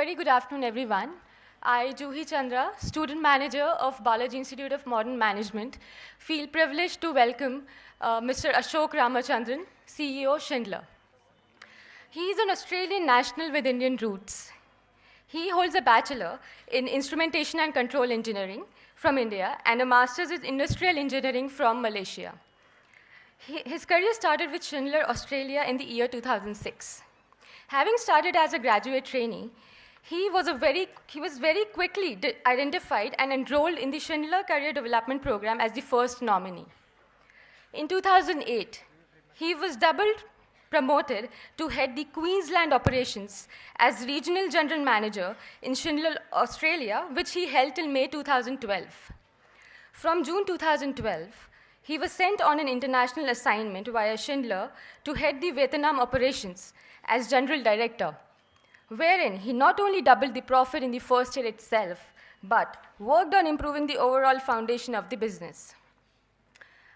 very good afternoon, everyone. I, Juhi Chandra, student manager of Balaji Institute of Modern Management, feel privileged to welcome Mr. Ashok Ramchandran, CEO Schindler. He is an Australian national with Indian roots. He holds a bachelor in instrumentation and control engineering from India and a master's in industrial engineering from Malaysia. His career started with Schindler, Australia in the year 2006. Having started as a graduate trainee, he was very quickly identified and enrolled in the Schindler Career Development Program as the first nominee. In 2008, he was double promoted to head the Queensland operations as Regional General Manager in Schindler, Australia, which he held till May 2012. From June 2012, he was sent on an international assignment via Schindler to head the Vietnam operations as General Director, wherein he not only doubled the profit in the first year itself, but worked on improving the overall foundation of the business.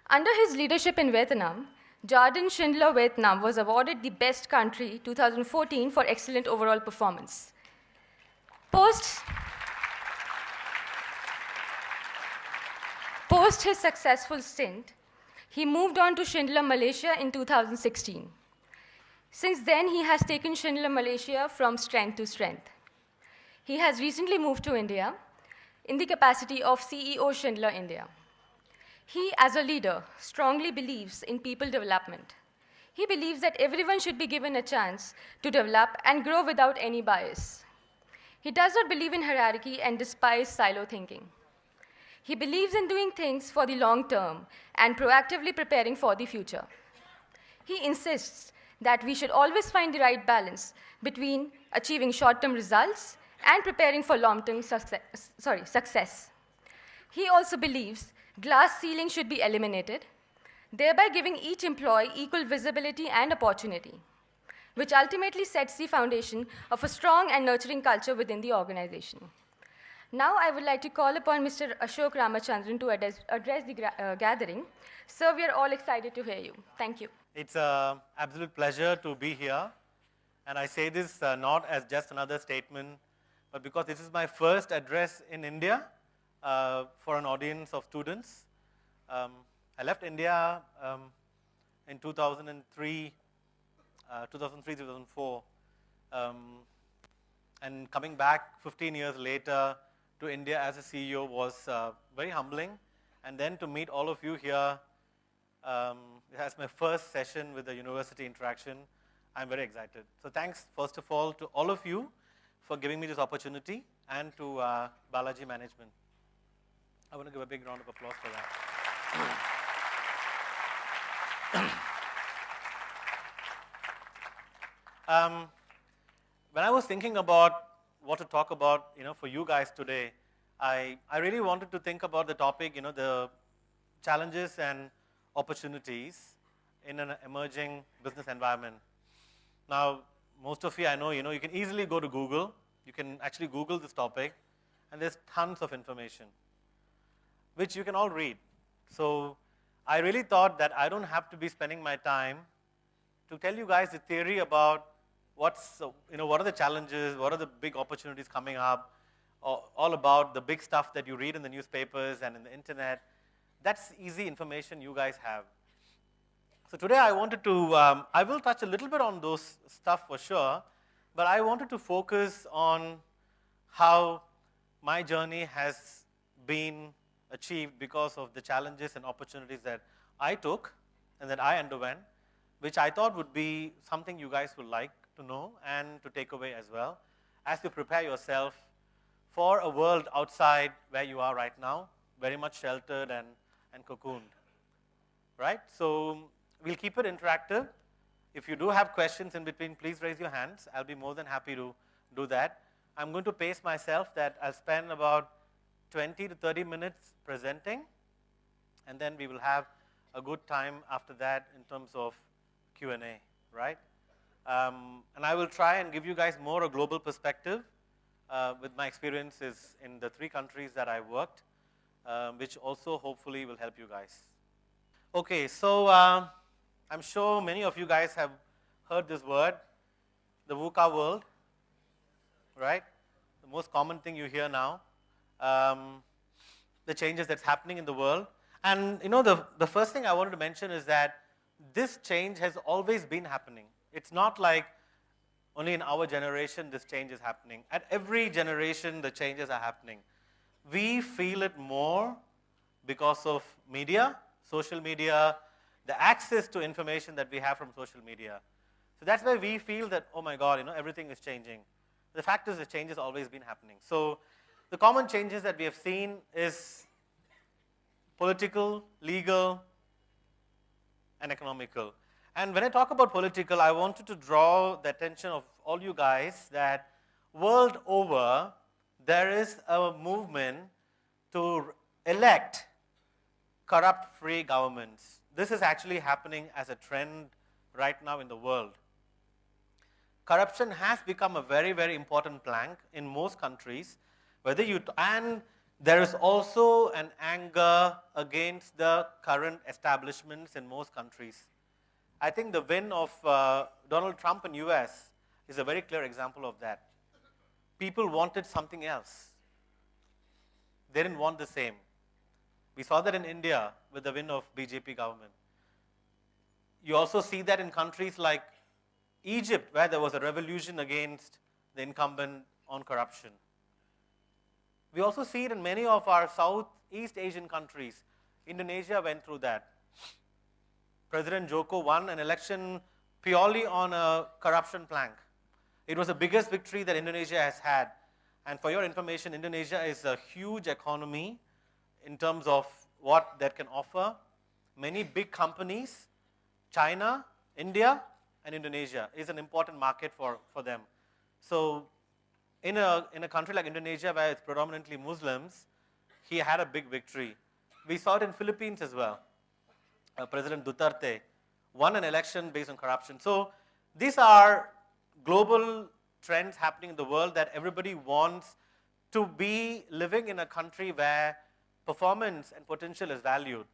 Under his leadership in Vietnam, Jardine Schindler Vietnam was awarded the Best Country 2014 for excellent overall performance. Post his successful stint, he moved on to Schindler Malaysia in 2016. Since then, he has taken Schindler Malaysia from strength to strength. He has recently moved to India in the capacity of CEO Schindler India. He, as a leader, strongly believes in people development. He believes that everyone should be given a chance to develop and grow without any bias. He does not believe in hierarchy and despise silo thinking. He believes in doing things for the long term and proactively preparing for the future. He insists that we should always find the right balance between achieving short-term results and preparing for long-term success. He also believes glass ceiling should be eliminated, thereby giving each employee equal visibility and opportunity, which ultimately sets the foundation of a strong and nurturing culture within the organization. Now I would like to call upon Mr. Ashok Ramchandran to address the gathering. Sir, we are all excited to hear you. Thank you. It's an absolute pleasure to be here. And I say this not as just another statement, but because this is my first address in India for an audience of students. I left India in 2003, 2004. And coming back 15 years later to India as a CEO was very humbling. And then to meet all of you here as my first session with the university interaction, I'm very excited. So thanks, first of all, to all of you for giving me this opportunity and to Balaji management. I want to give a big round of applause for that. When I was thinking about what to talk about, for you guys today, I really wanted to think about the topic, the challenges and opportunities in an emerging business environment. Now, most of you, I know, you can easily go to Google. You can actually Google this topic, and there's tons of information, which you can all read. So I really thought that I don't have to be spending my time to tell you guys the theory about what are the challenges, what are the big opportunities coming up, all about the big stuff that you read in the newspapers and in the internet. That's easy information you guys have. So today I wanted to, I will touch a little bit on those stuff for sure, but I wanted to focus on how my journey has been achieved because of the challenges and opportunities that I took and that I underwent, which I thought would be something you guys would like to know and to take away as well, as you prepare yourself for a world outside where you are right now, very much sheltered and cocooned, right? So we'll keep it interactive. If you do have questions in between, please raise your hands. I'll be more than happy to do that. I'm going to pace myself that I'll spend about 20 to 30 minutes presenting, and then we will have a good time after that in terms of Q&A, right? And I will try and give you guys more a global perspective with my experiences in the 3 countries that I worked, which also hopefully will help you guys. Okay, so I'm sure many of you guys have heard this word, the VUCA world, right? most common thing you hear now, the changes that's happening in the world. And the first thing I wanted to mention is that this change has always been happening. It's not like only in our generation this change is happening. At every generation, the changes are happening. We feel it more because of media, social media, the access to information that we have from social media. So that's why we feel that, oh my God, everything is changing. The fact is the change has always been happening. So the common changes that we have seen is political, legal, and economical. And when I talk about political, I wanted to draw the attention of all you guys that world over, there is a movement to elect corrupt-free governments. This is actually happening as a trend right now in the world. Corruption has become a very, very important plank in most countries. And there is also an anger against the current establishments in most countries. I think the win of Donald Trump in US is a very clear example of that. People wanted something else. They didn't want the same. We saw that in India with the win of BJP government. You also see that in countries like Egypt, where there was a revolution against the incumbent on corruption. We also see it in many of our Southeast Asian countries. Indonesia went through that. President Joko won an election purely on a corruption plank. It was the biggest victory that Indonesia has had. And for your information, Indonesia is a huge economy in terms of what that can offer. Many big companies, China, India, and Indonesia is an important market for them. So in a country like Indonesia, where it's predominantly Muslims, he had a big victory. We saw it in Philippines as well. President Duterte won an election based on corruption. So these are global trends happening in the world that everybody wants to be living in a country where performance and potential is valued.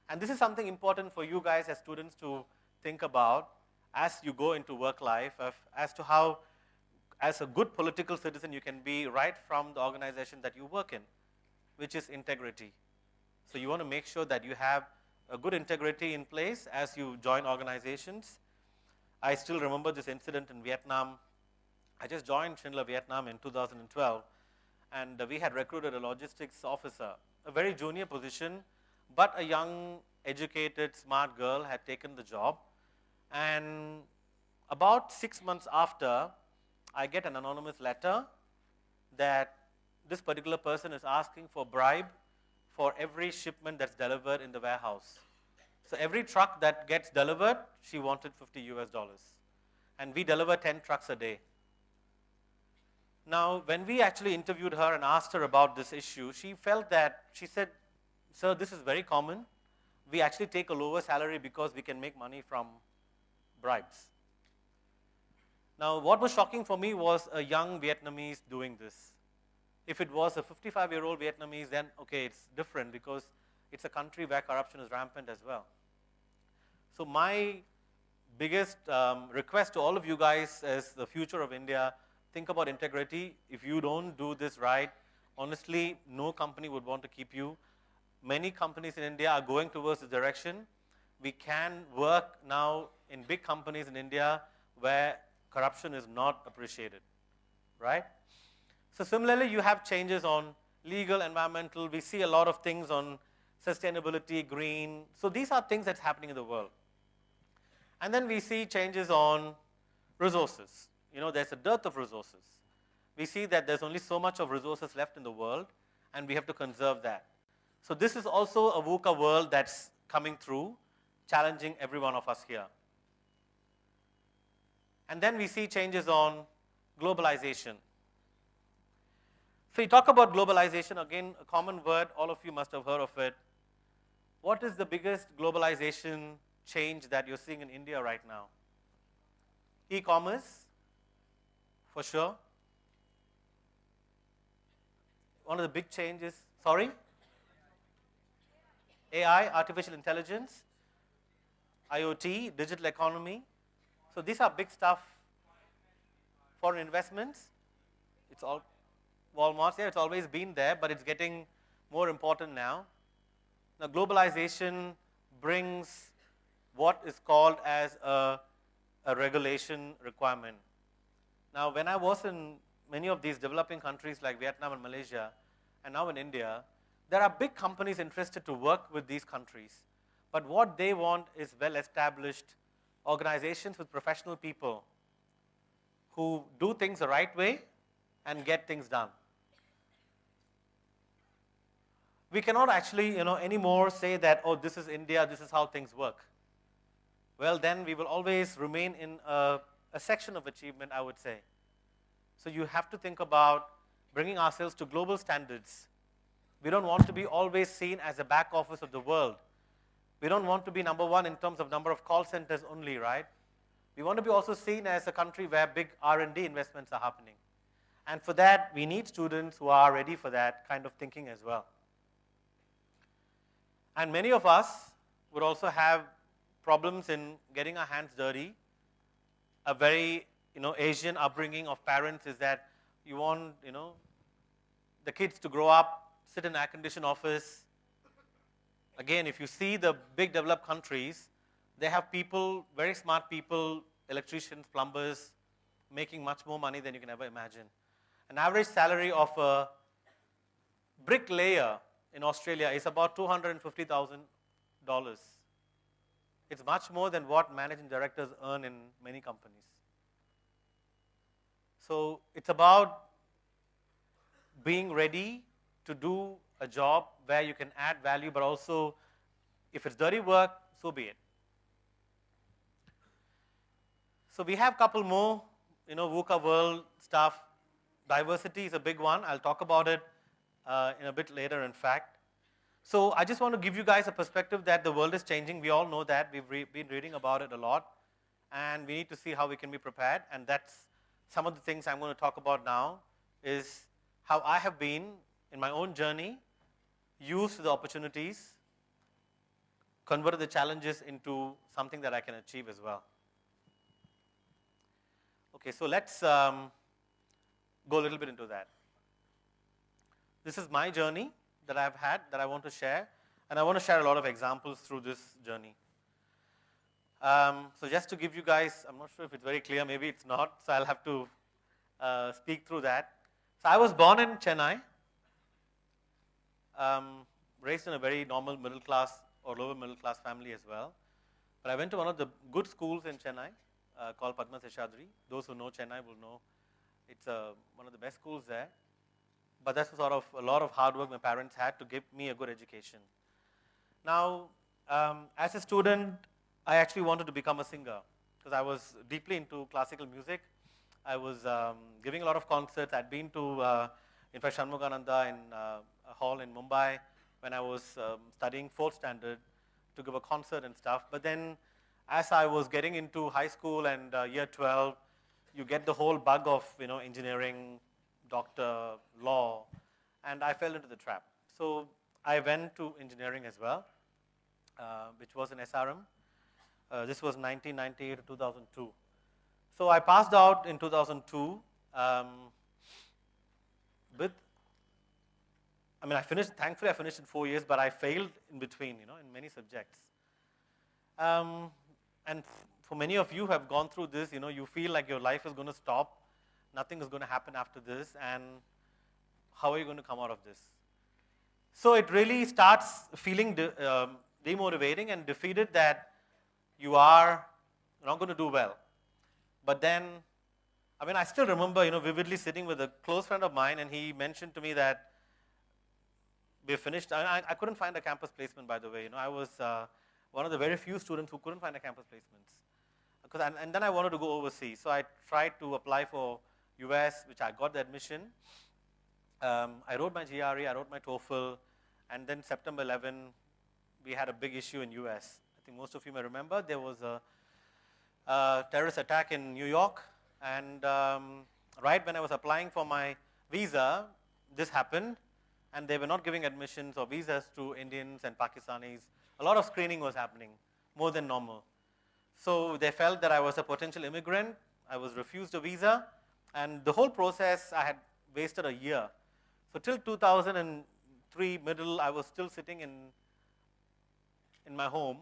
And this is something important for you guys as students to think about as you go into work life, as to how, as a good political citizen, you can be right from the organization that you work in, which is integrity. So you want to make sure that you have a good integrity in place as you join organizations. I still remember this incident in Vietnam. I just joined Schindler Vietnam in 2012, and we had recruited a logistics officer, a very junior position, but a young, educated, smart girl had taken the job. And about 6 months after, I get an anonymous letter that this particular person is asking for bribe for every shipment that's delivered in the warehouse. So every truck that gets delivered, she wanted $50. And we deliver 10 trucks a day. Now, when we actually interviewed her and asked her about this issue, she said, sir, this is very common. We actually take a lower salary because we can make money from bribes. Now, what was shocking for me was a young Vietnamese doing this. If it was a 55-year-old Vietnamese, then okay, it's different because it's a country where corruption is rampant as well. So my biggest request to all of you guys as the future of India, think about integrity. If you don't do this right, honestly, no company would want to keep you. Many companies in India are going towards this direction. We can work now in big companies in India where corruption is not appreciated, right? So similarly, you have changes on legal, environmental. We see a lot of things on sustainability, green. So these are things that's happening in the world. And then we see changes on resources. There's a dearth of resources. We see that there's only so much of resources left in the world, and we have to conserve that. So this is also a VUCA world that's coming through, challenging every one of us here. And then we see changes on globalization. So you talk about globalization, again, a common word, all of you must have heard of it. What is the biggest globalization change that you're seeing in India right now? E-commerce, for sure. One of the big changes, sorry? AI, artificial intelligence, IoT, digital economy. So these are big stuff. Foreign investments, it's all Walmarts, yeah, it's always been there, but it's getting more important now. Now, globalization brings what is called as a regulation requirement. Now, when I was in many of these developing countries like Vietnam and Malaysia, and now in India, there are big companies interested to work with these countries. But what they want is well-established organizations with professional people who do things the right way and get things done. We cannot actually, anymore say that, oh, this is India, this is how things work. Well, then we will always remain in a section of achievement, I would say. So you have to think about bringing ourselves to global standards. We don't want to be always seen as the back office of the world. We don't want to be number one in terms of number of call centers only, right? We want to be also seen as a country where big R&D investments are happening. And for that, we need students who are ready for that kind of thinking as well. And many of us would also have problems in getting our hands dirty. A very, Asian upbringing of parents is that you want, the kids to grow up, sit in an air-conditioned office. Again, if you see the big developed countries, they have people, very smart people, electricians, plumbers, making much more money than you can ever imagine. An average salary of a bricklayer in Australia is about $250,000. It's much more than what managing directors earn in many companies. So it's about being ready to do a job where you can add value, but also if it's dirty work, so be it. So we have a couple more, VUCA world stuff. Diversity is a big one. I'll talk about it in a bit later, in fact. So I just want to give you guys a perspective that the world is changing. We all know that. We've been reading about it a lot. And we need to see how we can be prepared. And that's some of the things I'm going to talk about now is how I have been, in my own journey, used the opportunities, converted the challenges into something that I can achieve as well. Okay, so let's go a little bit into that. This is my journey that I've had that I want to share, and I want to share a lot of examples through this journey. So just to give you guys, I'm not sure if it's very clear, maybe it's not, so I'll have to speak through that. So I was born in Chennai, raised in a very normal middle class or lower middle class family as well. But I went to one of the good schools in Chennai called Padma Seshadri. Those who know Chennai will know it's one of the best schools there. But that's sort of a lot of hard work my parents had to give me a good education. Now, as a student, I actually wanted to become a singer because I was deeply into classical music. I was giving a lot of concerts. I'd been to, in fact, Shanmugananda in a hall in Mumbai when I was studying 4th standard to give a concert and stuff. But then as I was getting into high school and year 12, you get the whole bug of engineering, doctor, law, and I fell into the trap. So I went to engineering as well, which was in SRM. This was 1998 to 2002. So I passed out in 2002 thankfully I finished in 4 years, but I failed in between, in many subjects. And for many of you who have gone through this, you feel like your life is going to stop, nothing is going to happen after this, and how are you going to come out of this? So it really starts feeling demotivating and defeated that you are not going to do well. But then, I still remember, vividly sitting with a close friend of mine, and he mentioned to me that we finished. I couldn't find a campus placement, by the way. I was one of the very few students who couldn't find a campus placements. And then I wanted to go overseas. So I tried to apply for US, which I got the admission. I wrote my GRE, I wrote my TOEFL, and then September 11, we had a big issue in US. I think most of you may remember there was a terrorist attack in New York, and right when I was applying for my visa, this happened, and they were not giving admissions or visas to Indians and Pakistanis. A lot of screening was happening, more than normal. So they felt that I was a potential immigrant. I was refused a visa, and the whole process, I had wasted a year. So till 2003 middle, I was still sitting in my home,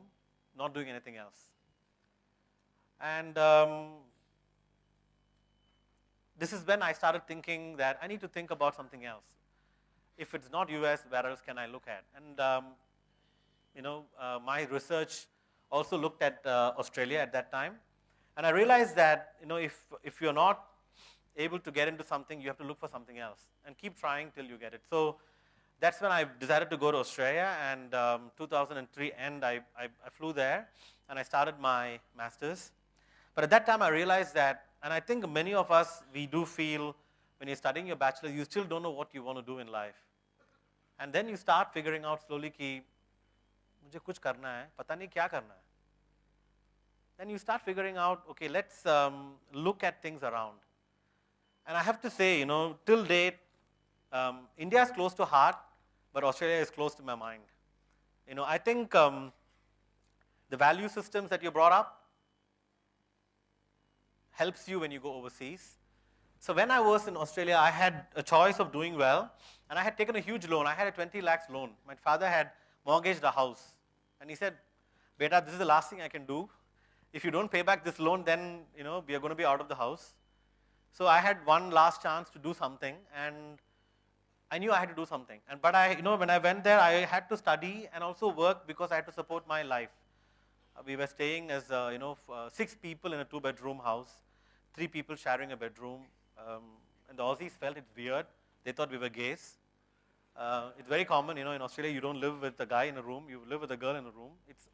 not doing anything else. And this is when I started thinking that I need to think about something else. If it's not US, where else can I look at? And my research also looked at Australia at that time. And I realized that if you're not able to get into something, you have to look for something else and keep trying till you get it. So that's when I decided to go to Australia, and 2003 end, I flew there and I started my master's. But at that time I realized that, and I think many of us, we do feel when you're studying your bachelor, you still don't know what you want to do in life. And then you start figuring out slowly कि मुझे कुछ करना है, पता नहीं क्या करना है. Then you start figuring out, okay, let's look at things around. And I have to say, till date, India is close to heart, but Australia is close to my mind. I think the value systems that you brought up helps you when you go overseas. So when I was in Australia, I had a choice of doing well, and I had taken a huge loan. I had a 20 lakhs loan. My father had mortgaged a house, and he said, "Beta, this is the last thing I can do. If you don't pay back this loan, then we are going to be out of the house." So I had one last chance to do something, and I knew I had to do something. But when I went there, I had to study and also work because I had to support my life. We were staying as 6 people in a 2-bedroom house, 3 people sharing a bedroom. And the Aussies felt it weird. They thought we were gays. It's very common, in Australia, you don't live with a guy in a room, you live with a girl in a room. It's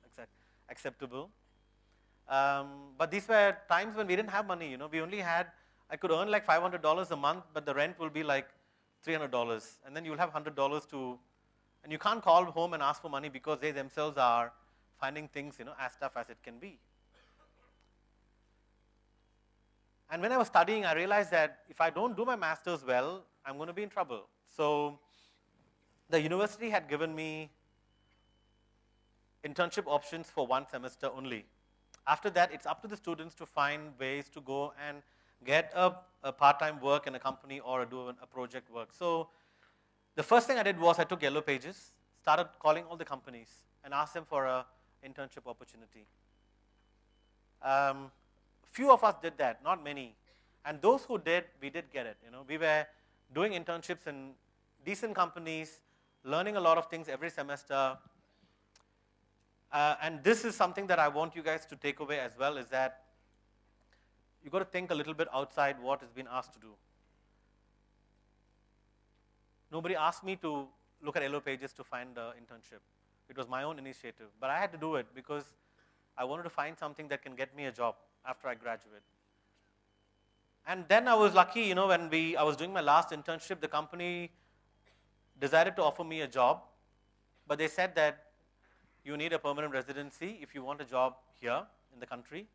acceptable. But these were times when we didn't have money. We only had, I could earn like $500 a month, but the rent will be like $300. And then you'll have $100 and you can't call home and ask for money because they themselves are finding things, as tough as it can be. And when I was studying, I realized that if I don't do my master's well, I'm going to be in trouble. So the university had given me internship options for 1 semester only. After that, it's up to the students to find ways to go and get a part-time work in a company or do a project work. So the first thing I did was I took Yellow Pages, started calling all the companies and asked them for an internship opportunity. Few of us did that, not many. And those who did, we did get it. We were doing internships in decent companies, learning a lot of things every semester. And this is something that I want you guys to take away as well, is that you've got to think a little bit outside what has been asked to do. Nobody asked me to look at Yellow Pages to find an internship. It was my own initiative. But I had to do it because I wanted to find something that can get me a job after I graduate. And then I was lucky, when I was doing my last internship, the company decided to offer me a job, but they said that you need a permanent residency if you want a job here in the country.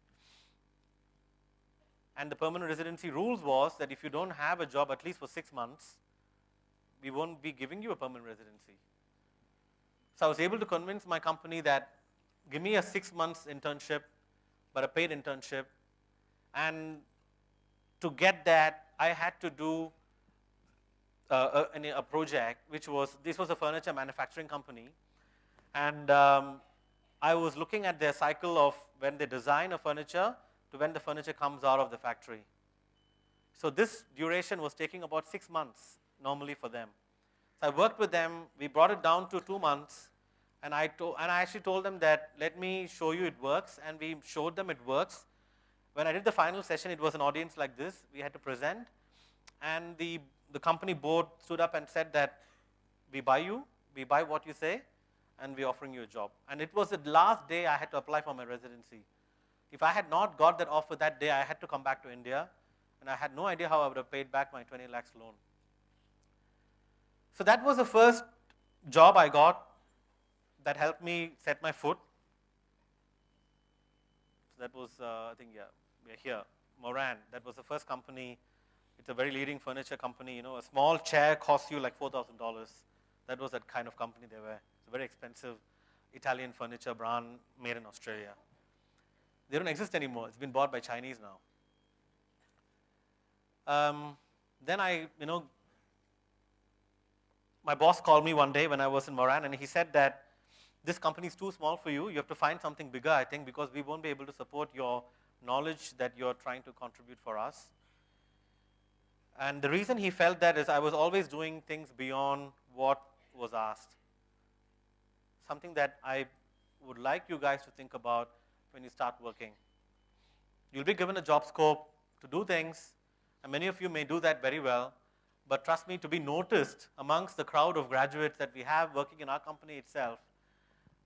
And the permanent residency rules was that if you don't have a job at least for 6 months, we won't be giving you a permanent residency. So I was able to convince my company that give me a 6 months internship, but a paid internship. And to get that, I had to do a project, this was a furniture manufacturing company. And I was looking at their cycle of when they design a furniture to when the furniture comes out of the factory. So this duration was taking about 6 months normally for them. So I worked with them, we brought it down to 2 months, and I actually told them that let me show you it works, and we showed them it works. When I did the final session, it was an audience like this, we had to present, and the company board stood up and said that we buy what you say, and we're offering you a job. And it was the last day I had to apply for my residency. If I had not got that offer that day, I had to come back to India, and I had no idea how I would have paid back my 20 lakhs loan. So that was the first job I got that helped me set my foot. So that was, I think, we're here, Moran. That was the first company. It's a very leading furniture company. A small chair costs you like $4,000. That was that kind of company they were. It's a very expensive Italian furniture brand made in Australia. They don't exist anymore. It's been bought by Chinese now. Then I my boss called me one day when I was in Moran, and he said that this company is too small for you. You have to find something bigger, I think, because we won't be able to support your knowledge that you're trying to contribute for us. And the reason he felt that is I was always doing things beyond what was asked. Something that I would like you guys to think about when you start working. You'll be given a job scope to do things, and many of you may do that very well, but trust me, to be noticed amongst the crowd of graduates that we have working in our company itself,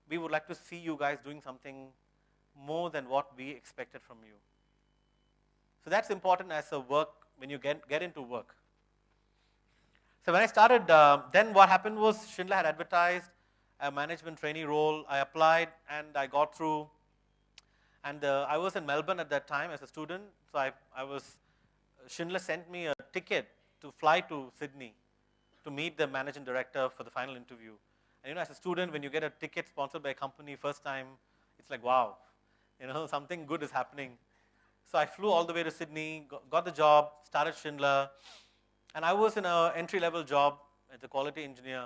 we would like to see you guys doing something more than what we expected from you. So that's important as a work, when you get into work. So when I started, then what happened was Schindler had advertised a management trainee role. I applied and I got through. And I was in Melbourne at that time as a student. So Schindler sent me a ticket to fly to Sydney to meet the managing director for the final interview. And as a student, when you get a ticket sponsored by a company first time, it's like, wow, something good is happening. So I flew all the way to Sydney, got the job, started Schindler, and I was in an entry-level job as a quality engineer.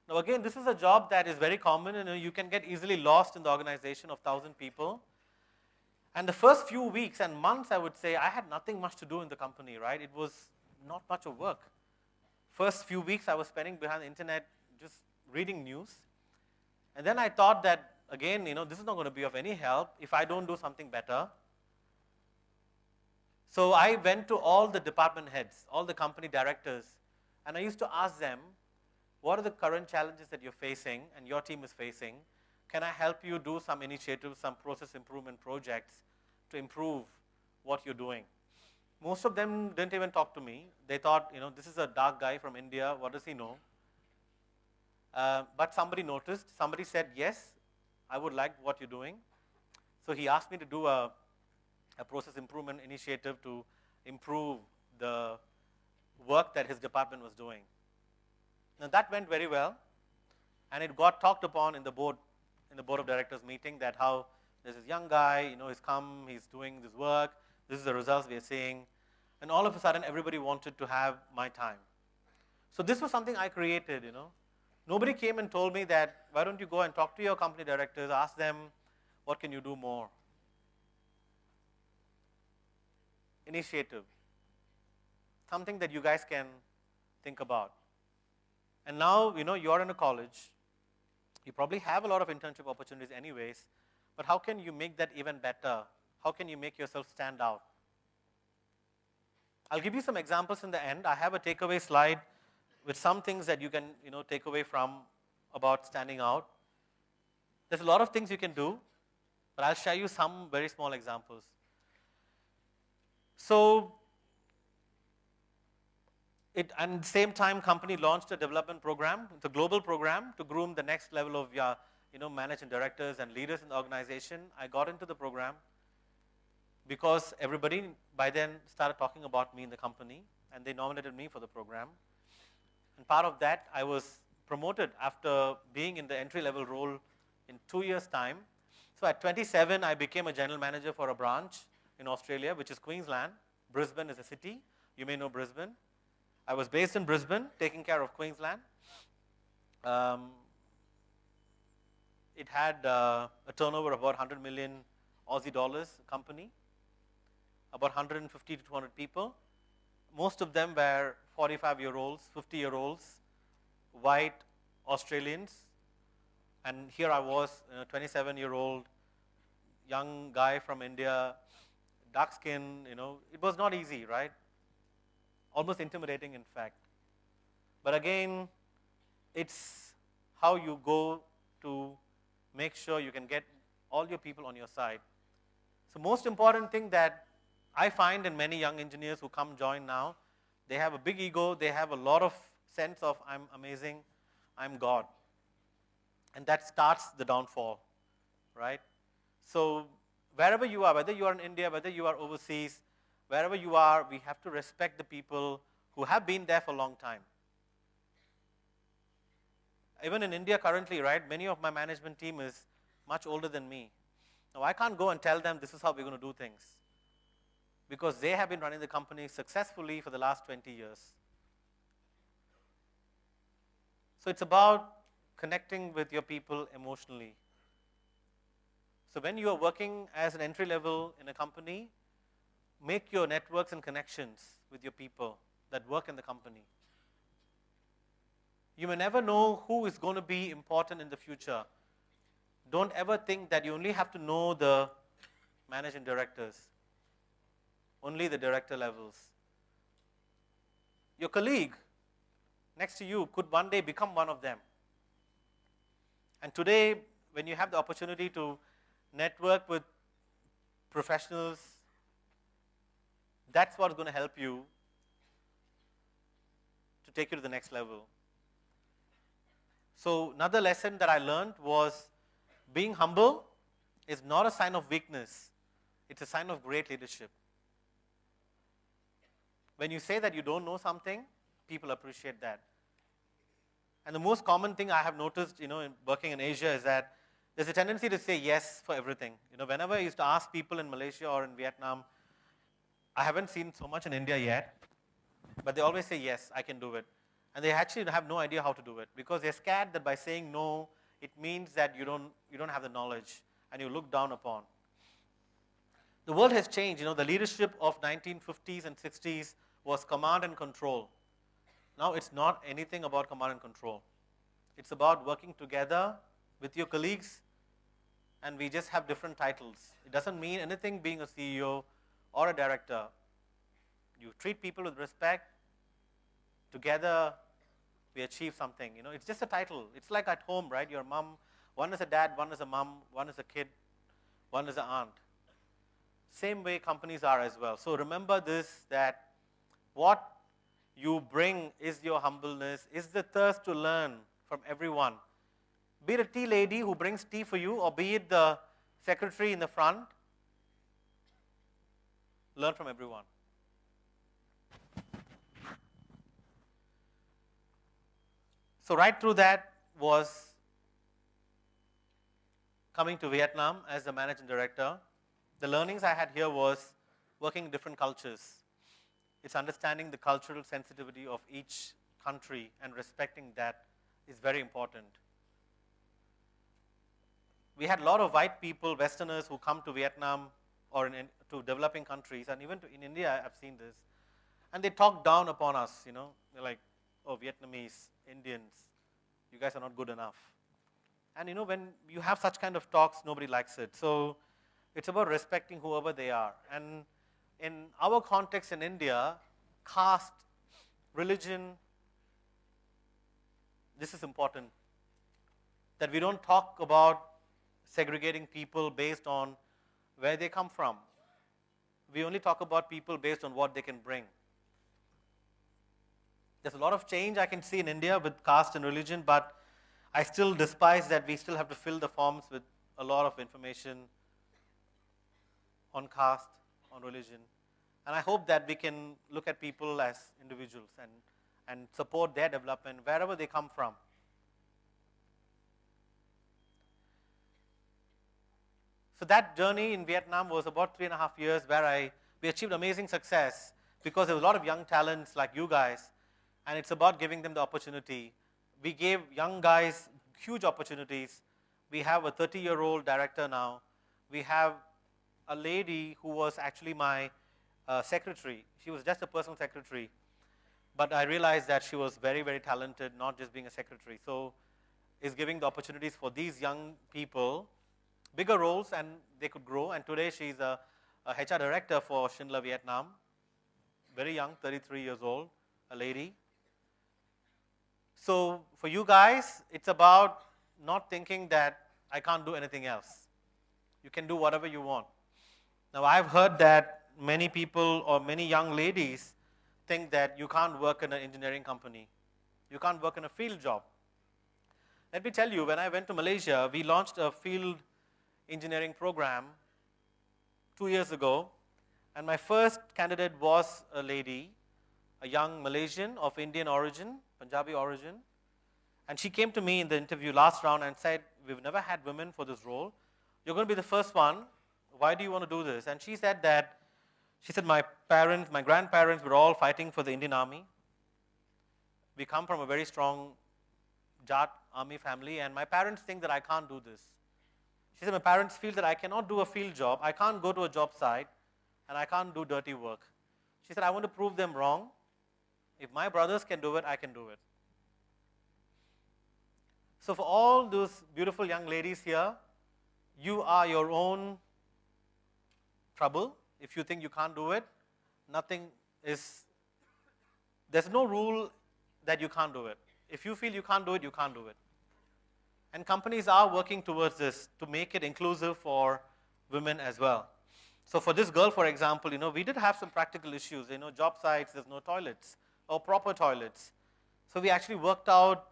Now again, this is a job that is very common, and you can get easily lost in the organization of 1,000 people. And the first few weeks and months, I would say, I had nothing much to do in the company, right? It was not much of work. First few weeks, I was spending behind the internet just reading news. And then I thought that, again, this is not going to be of any help if I don't do something better. So I went to all the department heads, all the company directors, and I used to ask them, what are the current challenges that you're facing and your team is facing? Can I help you do some initiatives, some process improvement projects to improve what you're doing? Most of them didn't even talk to me. They thought, this is a dark guy from India, what does he know? But somebody noticed, somebody said, yes, I would like what you're doing. So he asked me to do a process improvement initiative to improve the work that his department was doing. Now that went very well, and it got talked upon in the board of directors meeting that how there's this young guy, he's come, he's doing this work, this is the results we are seeing, and all of a sudden everybody wanted to have my time. So this was something I created, Nobody came and told me that, why don't you go and talk to your company directors, ask them, what can you do more? Initiative. Something that you guys can think about. And now, you're in a college. You probably have a lot of internship opportunities anyways, but how can you make that even better? How can you make yourself stand out? I'll give you some examples in the end. I have a takeaway slide with some things that you can, take away from about standing out. There's a lot of things you can do, but I'll share you some very small examples. So, at the same time, company launched a development program. It's a global program to groom the next level of managing directors and leaders in the organization. I got into the program because everybody by then started talking about me in the company, and they nominated me for the program. And part of that, I was promoted after being in the entry-level role in 2 years' time. So at 27, I became a general manager for a branch in Australia, which is Queensland. Brisbane is a city. You may know Brisbane. I was based in Brisbane, taking care of Queensland. It had a turnover of about 100 million Aussie dollars company, about 150 to 200 people. Most of them were 45-year-olds, 50-year-olds, white Australians. And here I was, 27-year-old, young guy from India, dark skin, it was not easy, right? Almost intimidating, in fact. But again, it's how you go to make sure you can get all your people on your side. So most important thing that I find in many young engineers who come join now, they have a big ego, they have a lot of sense of I'm amazing, I'm God. And that starts the downfall, right? So wherever you are, whether you are in India, whether you are overseas, wherever you are, we have to respect the people who have been there for a long time. Even in India currently, right, many of my management team is much older than me. Now I can't go and tell them this is how we're going to do things, because they have been running the company successfully for the last 20 years. So it's about connecting with your people emotionally. So when you are working as an entry level in a company, make your networks and connections with your people that work in the company. You may never know who is going to be important in the future. Don't ever think that you only have to know the managing directors, only the director levels. Your colleague next to you could one day become one of them. And today, when you have the opportunity to network with professionals, that's what's going to help you to take you to the next level. So another lesson that I learned was being humble is not a sign of weakness. It's a sign of great leadership. When you say that you don't know something, people appreciate that. And the most common thing I have noticed, in working in Asia is that there's a tendency to say yes for everything. Whenever I used to ask people in Malaysia or in Vietnam, I haven't seen so much in India yet, but they always say yes, I can do it. And they actually have no idea how to do it because they're scared that by saying no, it means that you don't have the knowledge and you look down upon. The world has changed. The leadership of 1950s and 60s was command and control. Now it's not anything about command and control. It's about working together with your colleagues, and we just have different titles. It doesn't mean anything being a CEO or a director. You treat people with respect. Together, we achieve something. It's just a title. It's like at home, right? Your mom, one is a dad, one is a mom, one is a kid, one is an aunt. Same way companies are as well. So remember this, that what you bring is your humbleness, is the thirst to learn from everyone. Be it a tea lady who brings tea for you, or be it the secretary in the front, learn from everyone. So right through that was coming to Vietnam as the managing director. The learnings I had here was working in different cultures. It's understanding the cultural sensitivity of each country and respecting that is very important. We had a lot of white people, Westerners, who come to Vietnam or to developing countries, and even in India, I've seen this. And they talk down upon us, They're like, oh, Vietnamese, Indians, you guys are not good enough. And when you have such kind of talks, nobody likes it. So it's about respecting whoever they are. And in our context in India, caste, religion, this is important. That we don't talk about segregating people based on where they come from. We only talk about people based on what they can bring. There's a lot of change I can see in India with caste and religion, but I still despise that we still have to fill the forms with a lot of information on caste, on religion. And I hope that we can look at people as individuals and support their development wherever they come from. So that journey in Vietnam was about 3.5 years where we achieved amazing success because there was a lot of young talents like you guys, and it's about giving them the opportunity. We gave young guys huge opportunities. We have a 30-year-old director now. We have a lady who was actually my secretary. She was just a personal secretary, but I realized that she was very, very talented, not just being a secretary. So is giving the opportunities for these young people, bigger roles, and they could grow. And today she's a HR director for Schindler Vietnam, very young, 33 years old, a lady. So for you guys, it's about not thinking that I can't do anything else. You can do whatever you want. Now I've heard that many people or many young ladies think that you can't work in an engineering company. You can't work in a field job. Let me tell you, when I went to Malaysia, we launched a field engineering program 2 years ago, and my first candidate was a lady, a young Malaysian of Indian origin, Punjabi origin, and she came to me in the interview last round and said, we've never had women for this role. You're going to be the first one. Why do you want to do this? And she said my grandparents were all fighting for the Indian Army. We come from a very strong Jat army family, and my parents think that I can't do this. She said, my parents feel that I cannot do a field job, I can't go to a job site, and I can't do dirty work. She said, I want to prove them wrong. If my brothers can do it, I can do it. So for all those beautiful young ladies here, you are your own trouble. If you think you can't do it, there's no rule that you can't do it. If you feel you can't do it, you can't do it. And companies are working towards this to make it inclusive for women as well. So for this girl, for example, we did have some practical issues. Job sites, there's no toilets or proper toilets. So we actually worked out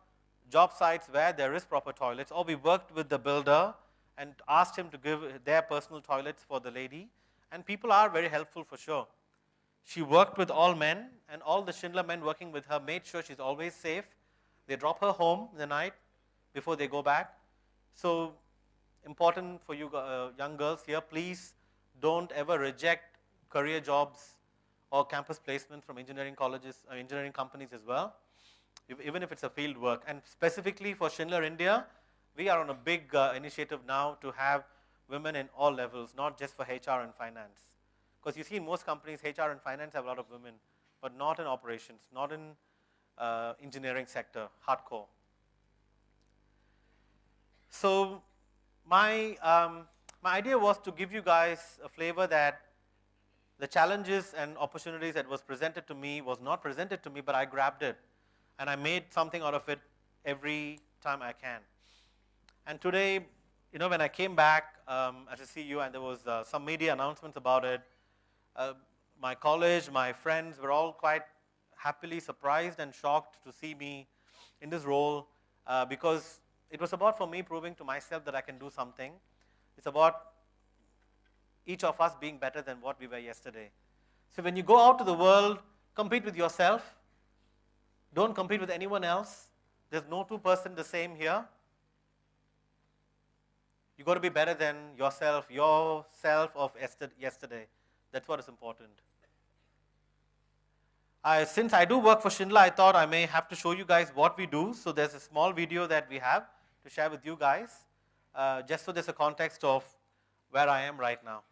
job sites where there is proper toilets, or we worked with the builder and asked him to give their personal toilets for the lady. And people are very helpful for sure. She worked with all men, and all the Schindler men working with her made sure she's always safe. They drop her home in the night before they go back. So important for you young girls here, please don't ever reject career jobs or campus placements from engineering colleges, engineering companies as well, even if it's a field work. And specifically for Schindler India, we are on a big initiative now to have women in all levels, not just for HR and finance. Because you see in most companies, HR and finance have a lot of women, but not in operations, not in engineering sector, hardcore. So my idea was to give you guys a flavor that the challenges and opportunities that was presented to me was not presented to me, but I grabbed it. And I made something out of it every time I can. And today, when I came back as a CEO and there was some media announcements about it, my college, my friends were all quite happily surprised and shocked to see me in this role because it was about for me proving to myself that I can do something. It's about each of us being better than what we were yesterday. So when you go out to the world, compete with yourself. Don't compete with anyone else. There's no two-person the same here. You got to be better than yourself of yesterday. That's what is important. Since I do work for Schindler, I thought I may have to show you guys what we do. So there's a small video that we have to share with you guys, just so there's a context of where I am right now.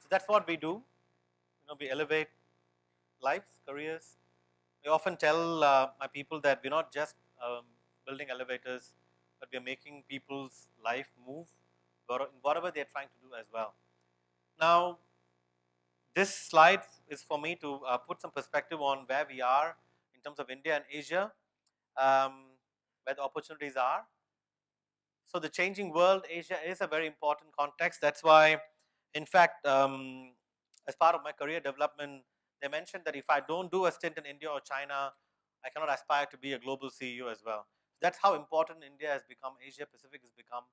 So that's what we do. We elevate lives, careers. I often tell my people that we're not just building elevators, but we're making people's life move in whatever they're trying to do as well. Now, this slide is for me to put some perspective on where we are in terms of India and Asia, where the opportunities are. So the changing world, Asia is a very important context. That's why, in fact, as part of my career development, they mentioned that if I don't do a stint in India or China, I cannot aspire to be a global CEO as well. That's how important India has become, Asia Pacific has become.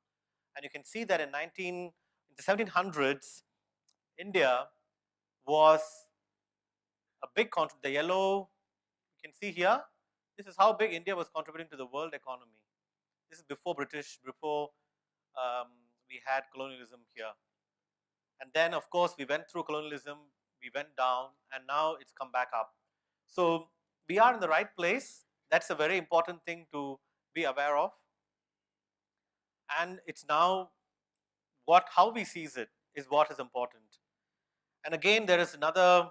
And you can see that in the 1700s, India was a big the yellow, you can see here, this is how big India was contributing to the world economy. This is before British, before we had colonialism here. And then, of course, we went through colonialism, we went down, and now it's come back up. So we are in the right place. That's a very important thing to be aware of. And it's now how we seize it is what is important. And again, there is another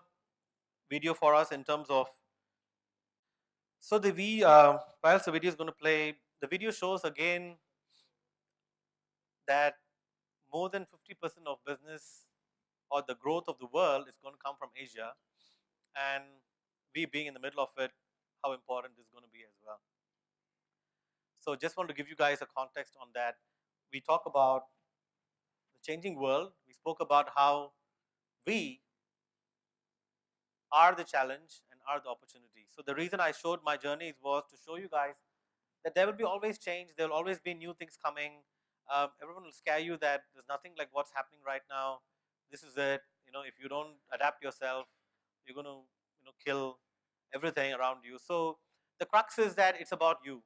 video for us in terms of, so whilst the video is going to play, the video shows again that more than 50% of business or the growth of the world is going to come from Asia, and we being in the middle of it, how important this is going to be as well. So just want to give you guys a context on that. We talk about the changing world. We spoke about how we are the challenge and are the opportunity. So the reason I showed my journeys was to show you guys that there will be always change. There will always be new things coming. Everyone will scare you that there's nothing like what's happening right now. This is it. If you don't adapt yourself, you're going to kill everything around you. So the crux is that it's about you.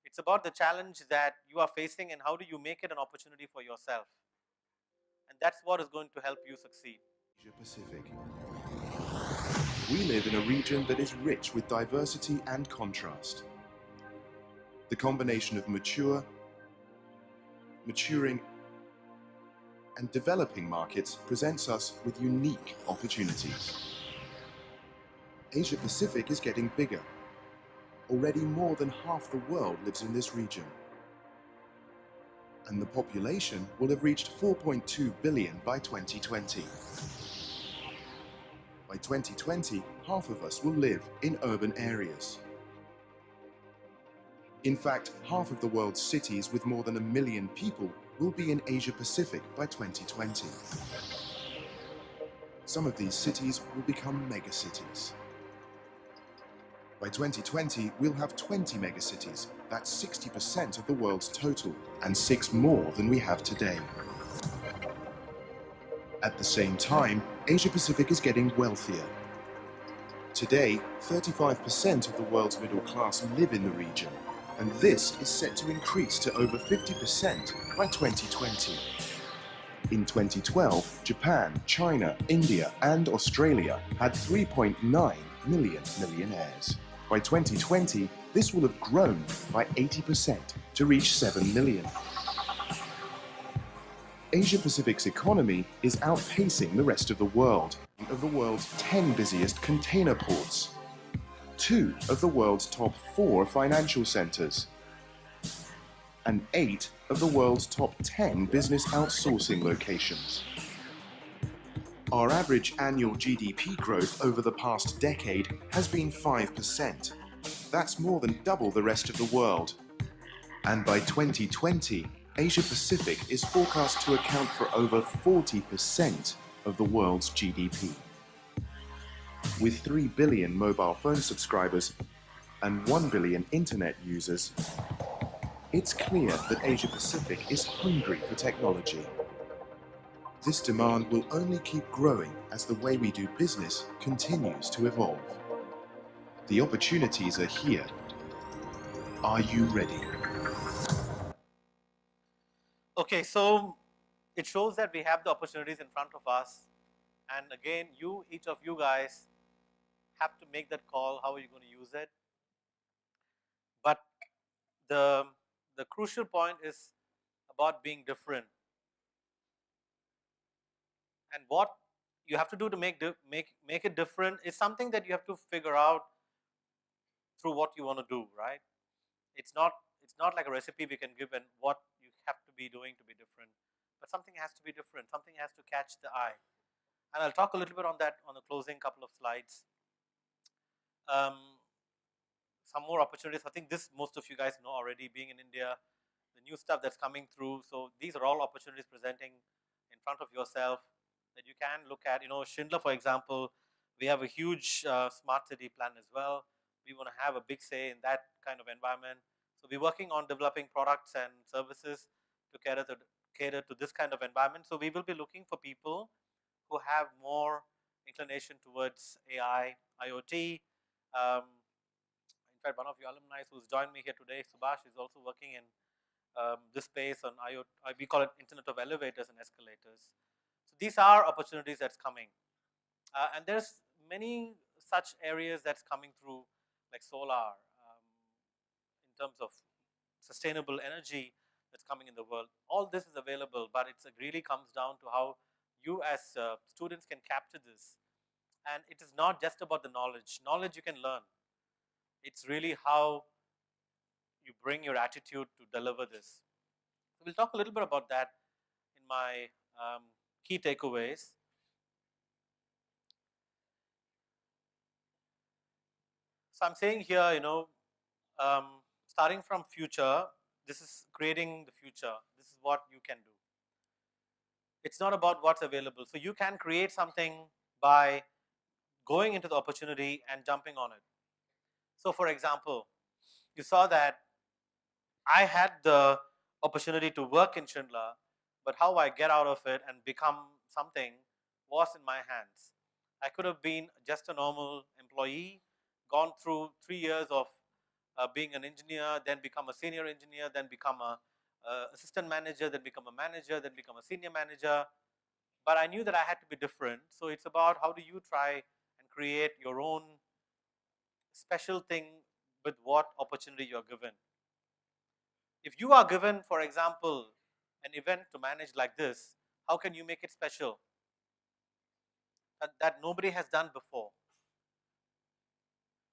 It's about the challenge that you are facing and how do you make it an opportunity for yourself. And that's what is going to help you succeed. Asia Pacific. We live in a region that is rich with diversity and contrast. The combination of mature, maturing, and developing markets presents us with unique opportunities. Asia Pacific is getting bigger. Already more than half the world lives in this region. And the population will have reached 4.2 billion by 2020. By 2020, half of us will live in urban areas. In fact, half of the world's cities with more than 1 million people will be in Asia Pacific by 2020. Some of these cities will become megacities. By 2020, we'll have 20 megacities. That's 60% of the world's total, and 6 more than we have today. At the same time, Asia Pacific is getting wealthier. Today, 35% of the world's middle class live in the region, and this is set to increase to over 50% by 2020. In 2012, Japan, China, India, and Australia had 3.9 million millionaires. By 2020, this will have grown by 80% to reach 7 million. Asia Pacific's economy is outpacing the rest of the world. Of the world's 10 busiest container ports, 2 of the world's top 4 financial centers, and 8 of the world's top 10 business outsourcing locations. Our average annual GDP growth over the past decade has been 5%. That's more than double the rest of the world. And by 2020, Asia Pacific is forecast to account for over 40% of the world's GDP. With 3 billion mobile phone subscribers and 1 billion internet users, it's clear that Asia Pacific is hungry for technology. This demand will only keep growing as the way we do business continues to evolve. The opportunities are here. Are you ready? Okay, so it shows that we have the opportunities in front of us. And again, each of you guys have to make that call. How are you going to use it? But the crucial point is about being different. And what you have to do to make it different is something that you have to figure out through what you want to do, right? It's not like a recipe we can give and what you have to be doing to be different. But something has to be different. Something has to catch the eye. And I'll talk a little bit on that on the closing couple of slides. Some more opportunities. I think this most of you guys know already, being in India, the new stuff that's coming through. So these are all opportunities presenting in front of yourself that you can look at. Schindler, for example, We have a huge smart city plan as well. We want to have a big say in that kind of environment. So we're working on developing products and services to cater to this kind of environment. So we will be looking for people who have more inclination towards AI, IoT. In fact, one of your alumni who's joined me here today, Subhash, is also working in this space on IoT. We call it Internet of Elevators and Escalators. So these are opportunities that's coming. And there's many such areas that's coming through, like solar, in terms of sustainable energy that's coming in the world. All this is available, but it really comes down to how you as students can capture this. And it is not just about the knowledge. Knowledge you can learn. It's really how you bring your attitude to deliver this. So we'll talk a little bit about that in my key takeaways. So I'm saying here, starting from future, this is creating the future. This is what you can do. It's not about what's available. So you can create something by going into the opportunity and jumping on it. So for example, you saw that I had the opportunity to work in Schindler, but how I get out of it and become something was in my hands. I could have been just a normal employee, gone through 3 years of being an engineer, then become a senior engineer, then become a assistant manager, then become a manager, then become a senior manager. But I knew that I had to be different. So it's about how do you try and create your own special thing with what opportunity you're given. If you are given, for example, an event to manage like this, how can you make it special? That nobody has done before.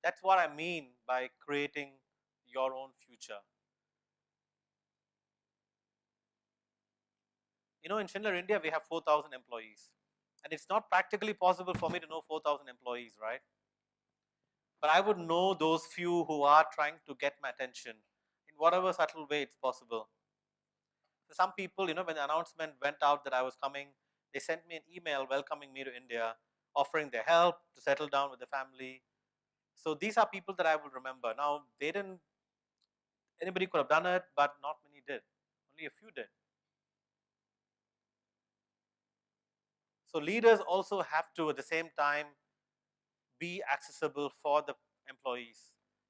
That's what I mean by creating your own future. In Schindler, India, we have 4,000 employees. And it's not practically possible for me to know 4,000 employees, right? But I would know those few who are trying to get my attention in whatever subtle way it's possible. So some people, when the announcement went out that I was coming, they sent me an email welcoming me to India, offering their help to settle down with the family. So these are people that I will remember. Now, anybody could have done it, but not many did. Only a few did. So leaders also have to, at the same time, be accessible for the employees.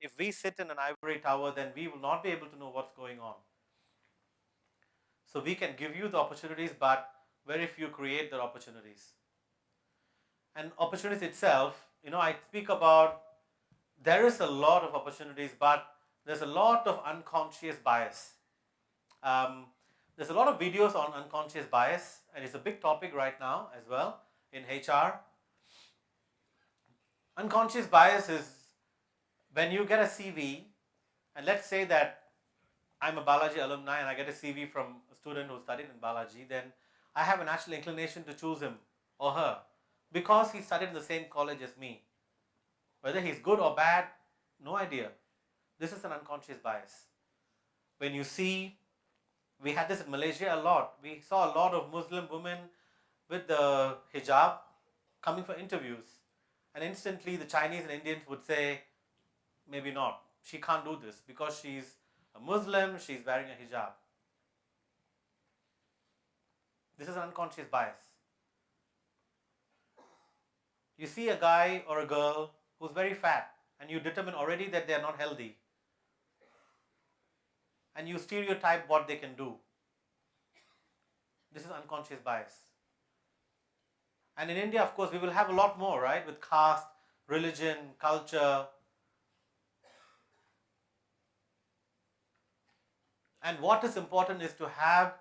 If we sit in an ivory tower, then we will not be able to know what's going on. So we can give you the opportunities, but very few create the opportunities. And opportunities itself, I speak about, there is a lot of opportunities, but there's a lot of unconscious bias. There's a lot of videos on unconscious bias, and it's a big topic right now as well in HR. Unconscious bias is when you get a CV, and let's say that I'm a Balaji alumni and I get a CV from a student who studied in Balaji, then I have a natural inclination to choose him or her because he studied in the same college as me. Whether he's good or bad, no idea. This is an unconscious bias. When you see, we had this in Malaysia a lot. We saw a lot of Muslim women with the hijab coming for interviews. And instantly the Chinese and Indians would say, maybe not. She can't do this because she's a Muslim, she's wearing a hijab. This is an unconscious bias. You see a guy or a girl who's very fat and you determine already that they are not healthy. And you stereotype what they can do. This is unconscious bias. And in India, of course, we will have a lot more, right? With caste, religion, culture. And what is important is to have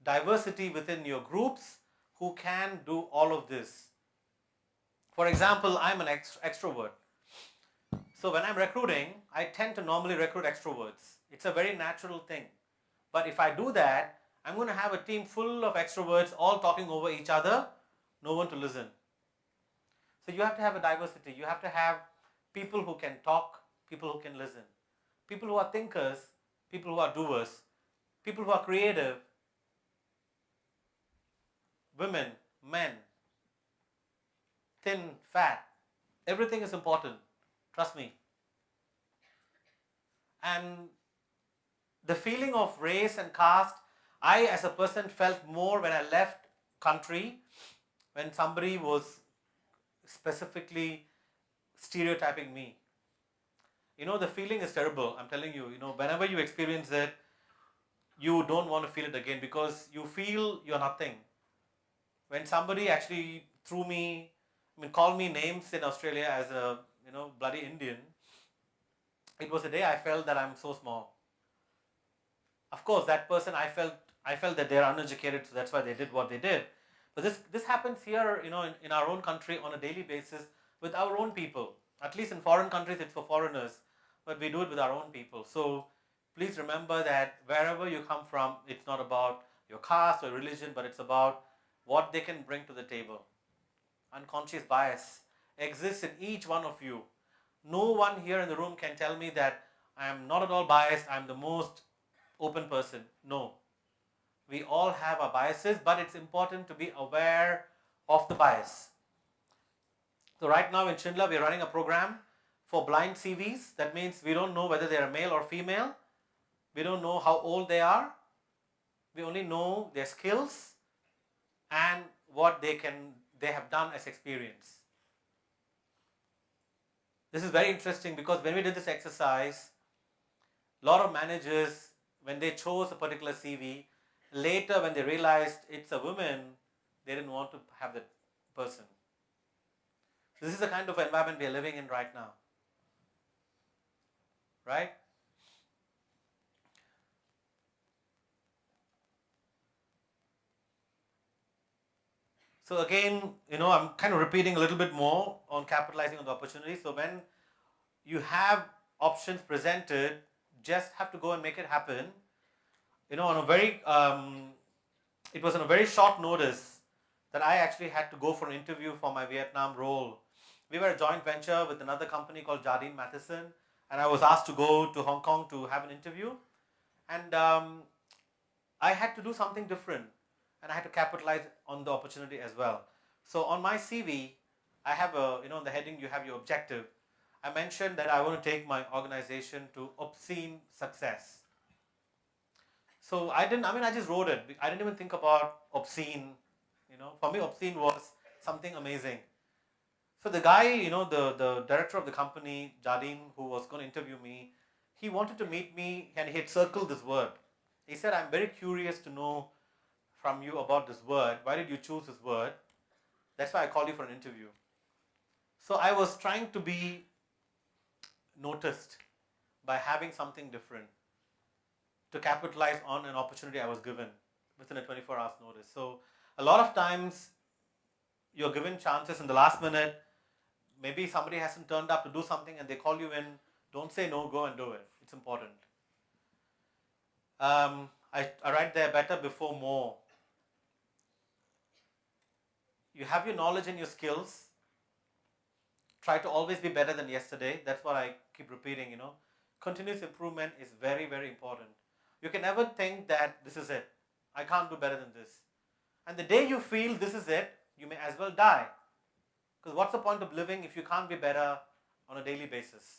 diversity within your groups who can do all of this. For example, I'm an extrovert. So when I'm recruiting, I tend to normally recruit extroverts. It's a very natural thing. But if I do that, I'm going to have a team full of extroverts all talking over each other, no one to listen. So you have to have a diversity. You have to have people who can talk, people who can listen, people who are thinkers, people who are doers, people who are creative, women, men, thin, fat, Everything is important, trust me. And the feeling of race and caste, I as a person felt more when I left country, when somebody was specifically stereotyping me. The feeling is terrible, I'm telling you. Whenever you experience it, you don't want to feel it again because you feel you're nothing. When somebody actually called me names in Australia as a, bloody Indian, it was the day I felt that I'm so small. Of course, that person, I felt that they're uneducated, so that's why they did what they did. But this happens here, in our own country on a daily basis with our own people. At least in foreign countries, it's for foreigners, but we do it with our own people. So please remember that wherever you come from, it's not about your caste or religion, but it's about what they can bring to the table. Unconscious bias exists in each one of you. No one here in the room can tell me that I am not at all biased, I am the most open person. No. We all have our biases, but it's important to be aware of the bias. So right now in Schindler, we're running a program for blind CVs. That means we don't know whether they're male or female. We don't know how old they are. We only know their skills and what they have done as experience. This is very interesting because when we did this exercise, a lot of managers, when they chose a particular CV, later when they realized it's a woman, they didn't want to have that person. This is the kind of environment we are living in right now. Right? So again, I'm kind of repeating a little bit more on capitalizing on the opportunity. So when you have options presented, just have to go and make it happen. It was on a very short notice that I actually had to go for an interview for my Vietnam role. We were a joint venture with another company called Jardine Matheson, and I was asked to go to Hong Kong to have an interview. And I had to do something different, and I had to capitalize on the opportunity as well. So on my CV, I have in the heading you have your objective. I mentioned that I want to take my organization to obscene success. So I just wrote it. I didn't even think about obscene. For me, obscene was something amazing. So the guy, the director of the company, Jardine, who was going to interview me, he wanted to meet me and he had circled this word. He said, I'm very curious to know from you about this word. Why did you choose this word? That's why I called you for an interview. So I was trying to be noticed by having something different to capitalize on an opportunity I was given within a 24 hours notice. So a lot of times you're given chances in the last minute. Maybe somebody hasn't turned up to do something and they call you in. Don't say no, go and do it. It's important. I write there, better before more. You have your knowledge and your skills. Try to always be better than yesterday. That's what I keep repeating, Continuous improvement is very, very important. You can never think that this is it. I can't do better than this. And the day you feel this is it, you may as well die. Because what's the point of living if you can't be better on a daily basis?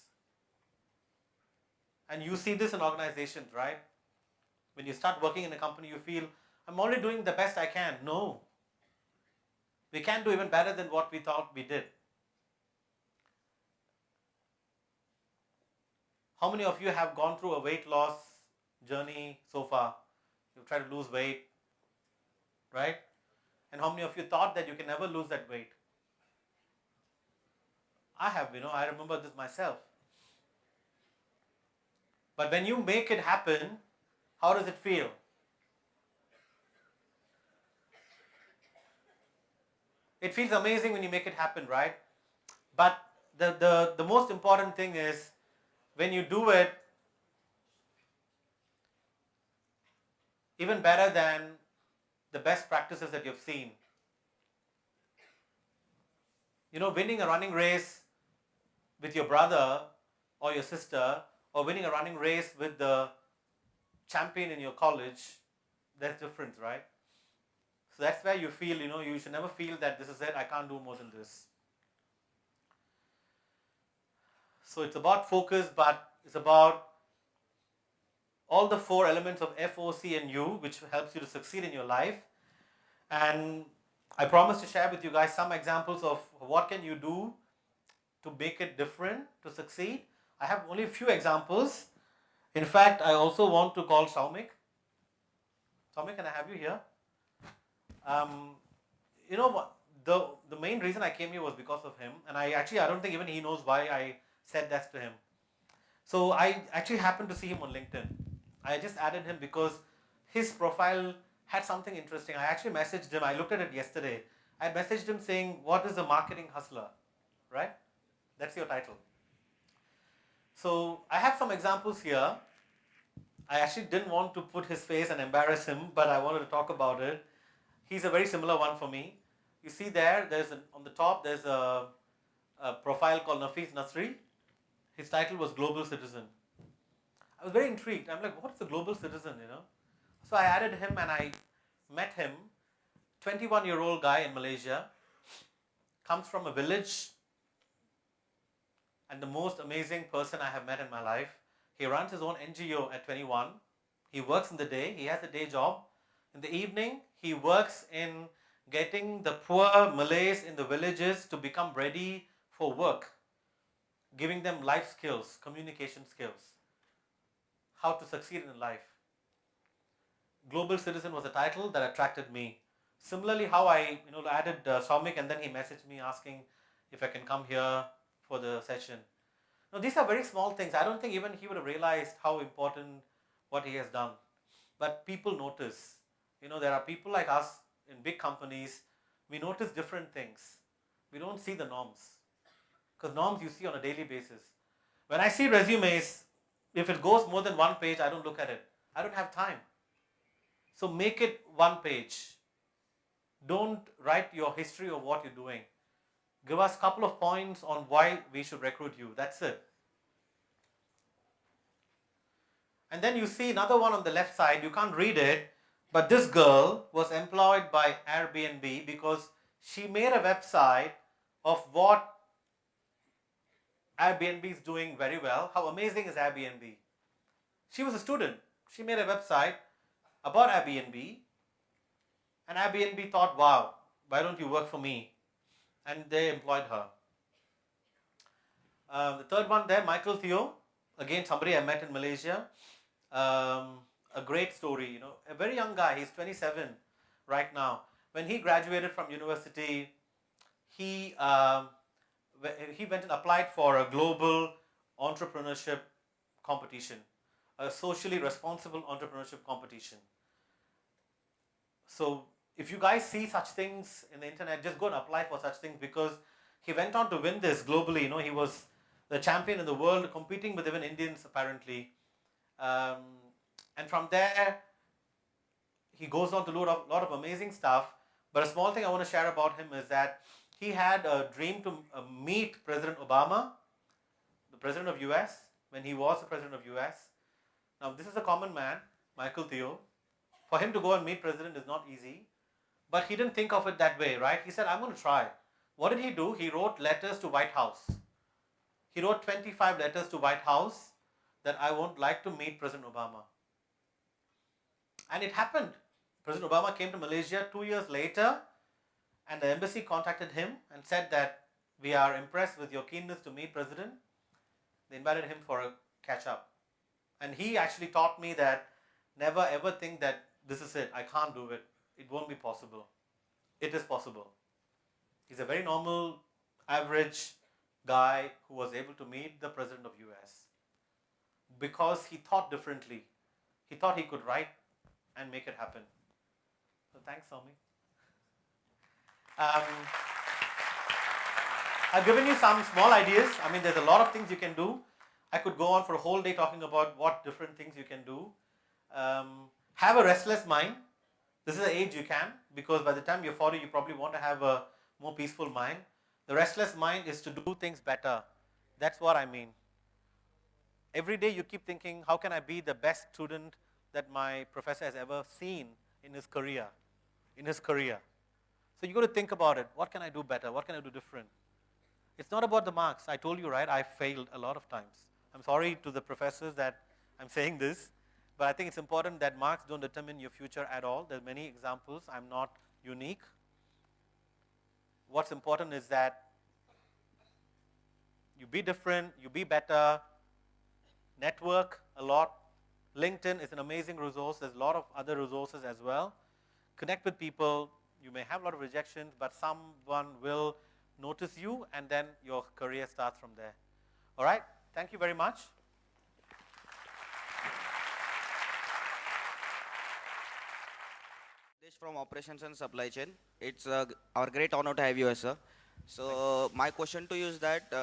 And you see this in organizations, right? When you start working in a company, you feel, I'm only doing the best I can. No. We can't do even better than what we thought we did. How many of you have gone through a weight loss journey so far? You've tried to lose weight, right? And how many of you thought that you can never lose that weight? I have, I remember this myself. But when you make it happen, how does it feel? It feels amazing when you make it happen, right? But the most important thing is when you do it, even better than the best practices that you've seen. Winning a running race with your brother or your sister, or winning a running race with the champion in your college, that's different, right? So that's where you feel, you should never feel that this is it, I can't do more than this. So it's about focus, but it's about all the 4 elements of F, O, C, and U, which helps you to succeed in your life. And I promise to share with you guys some examples of what can you do to make it different, to succeed. I have only a few examples. In fact, I also want to call Saumik. Saumik, can I have you here? You know what? The main reason I came here was because of him, and I don't think even he knows why I said that to him. So I actually happened to see him on LinkedIn. I just added him because his profile had something interesting. I actually messaged him. I looked at it yesterday. I messaged him saying, "What is a marketing hustler?" Right? That's your title. So I have some examples here. I actually didn't want to put his face and embarrass him, but I wanted to talk about it. He's a very similar one for me. You see there, on the top, there's a profile called Nafis Nasri. His title was Global Citizen. I was very intrigued. I'm like, what's a global citizen, So I added him and I met him. 21-year-old guy in Malaysia, comes from a village, and the most amazing person I have met in my life. He runs his own NGO at 21. He works in the day. He has a day job. In the evening, he works in getting the poor Malays in the villages to become ready for work, giving them life skills, communication skills, how to succeed in life. Global Citizen was a title that attracted me. Similarly, how I added Saumik, and then he messaged me asking if I can come here for the session. Now, these are very small things. I don't think even he would have realized how important what he has done. But people notice. There are people like us in big companies. We notice different things. We don't see the norms. Because norms you see on a daily basis. When I see resumes, if it goes more than 1 page, I don't look at it. I don't have time. So make it 1 page. Don't write your history of what you're doing. Give us a couple of points on why we should recruit you. That's it. And then you see another one on the left side. You can't read it, but this girl was employed by Airbnb because she made a website of what Airbnb is doing very well. How amazing is Airbnb? She was a student. She made a website about Airbnb, and Airbnb thought, wow, why don't you work for me? And they employed her. The third one there, Michael Theo, again somebody I met in Malaysia. A great story, a very young guy. He's 27 right now. When he graduated from university, he went and applied for a global entrepreneurship competition, a socially responsible entrepreneurship competition. So if you guys see such things in the internet, just go and apply for such things, because he went on to win this globally. He was the champion in the world, competing with even Indians apparently. And from there, he goes on to do a lot of amazing stuff. But a small thing I want to share about him is that he had a dream to meet President Obama, the president of US, when he was the president of US. Now, this is a common man, Michael Theo. For him to go and meet president is not easy. But he didn't think of it that way, right? He said, I'm going to try. What did he do? He wrote letters to White House. He wrote 25 letters to White House that I would like to meet President Obama. And it happened. President Obama came to Malaysia 2 years later, and the embassy contacted him and said that we are impressed with your keenness to meet President. They invited him for a catch-up. And he actually taught me that never ever think that this is it, I can't do it, it won't be possible. It is possible. He's a very normal, average guy who was able to meet the President of US because he thought differently. He thought he could write and make it happen. So thanks, Somi. I've given you some small ideas. I mean, there's a lot of things you can do. I could go on for a whole day talking about what different things you can do. Have a restless mind. This is the age you can, because by the time you're 40, you probably want to have a more peaceful mind. The restless mind is to do things better. That's what I mean. Every day you keep thinking, how can I be the best student that my professor has ever seen in his career? So you got to think about it. What can I do better? What can I do different? It's not about the marks. I told you, right, I failed a lot of times. I'm sorry to the professors that I'm saying this, but I think it's important that marks don't determine your future at all. There are many examples. I'm not unique. What's important is that you be different, you be better, network a lot. LinkedIn is an amazing resource. There's a lot of other resources as well. Connect with people. You may have a lot of rejections, but someone will notice you, and then your career starts from there. All right? Thank you very much. This from Operations and Supply Chain. It's our great honor to have you, sir. So my question to you is that